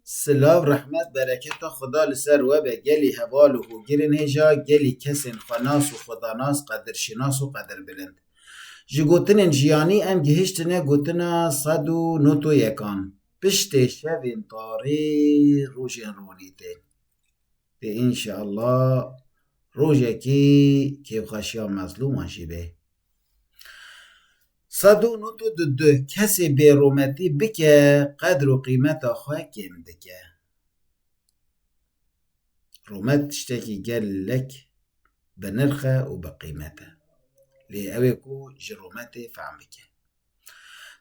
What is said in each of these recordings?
سلاو رحمت برکت خدا لسر و به گلی حوال و گرن هجا گلی کسین خناس و خداناس قدرشناس و قدر بلند جگوتن جیانی ام گهشتنه گوتنا صد و نوتو یکان پشت شوین طاری روژن رونیته به انشاءالله روژه که خشیا مظلوم شیبه صد و نوتو دو کسی بیرومتی بکه قدر و قیمت خواه کم دکه رومت تشتكي قال لك بنرخة وبقيمتها لأوي كو جرومتي فعمك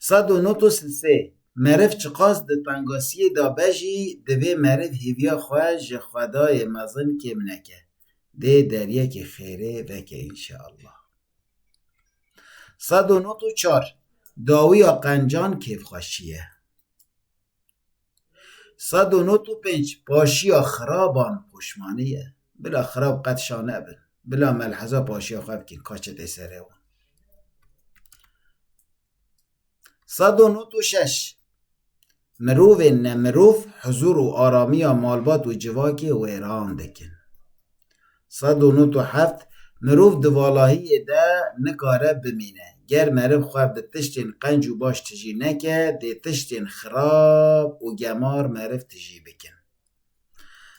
صادو نوتو سلسي مرف چقاس ده تنگاسی دا بجی دوی مرف هیویا خواج خدای مزن کم نکه ده دریا که خیره وکه انشاءالله صادو نوتو چار داوی قنجان کیف خوشیه صد و نوت و پنج پاشیا خرابان پشمانیه بلا خراب قد شانه بن بلا ملحظه پاشیا خواب کن کاچه سره ون صد و نوت و شش مروف نمروف حضور و آرامی مالبات و جواکی و ایران دکن صد و نوت و هفت مروف دوالاهی ده نکاره بمینه گر مروف خواب ده تشتین قنج و باش تجی نکه ده تشتین خراب و گمار مروف تجی بکن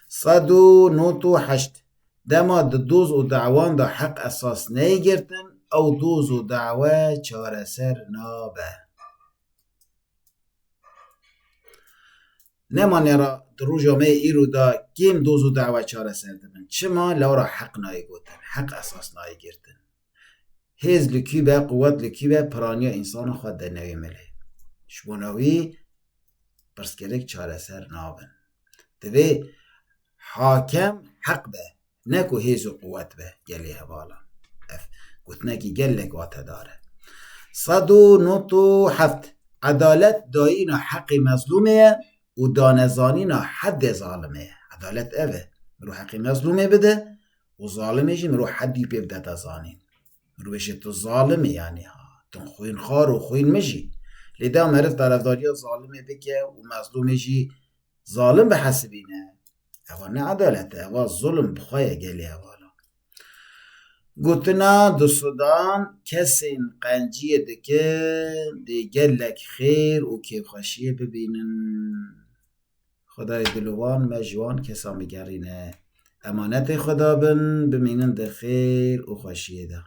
صد و نوت و هشت دما ده دوز و دعوان ده حق اساس نیگرتن او دوز و دعوه چاره سر نابه نمانه را درو جامعه ایرو دا کم دوز و دعوه چاره سر دبن چما لورا حق نای گوتن حق اساس نای گرتن هز لکی به قوت لکی به پرانیا انسان خود در نوی مله شبوناوی پرسکرک چاره سر نابن دوی حاکم حق به نکو هز و قوت به گلی حوالا گوتنکی گلک واتا داره صد و نوت و هفت عدالت دایینا حق مظلومه و دانزانینا حد ظالمه عدالت اوه مرو حق مظلومه بده و ظالمه جی مرو حدی پی بده تزانین مرو بشه تو ظالمه یعنی ها تن خوین خار و خوین مجی لیده مرف طرفداری ظالمه بکه و مظلومه جی ظالم به حسبینه اوه نه عدالته اوه ظلم بخواه گلی اوه گوتنا دو سودان کسین قنجیه دکه دی گلک خیر و کیف خوشیه ببینن خدای دلوان مجوان کسا میگرینه امانت خدا بن بمینن ده خیر و خوشیه ده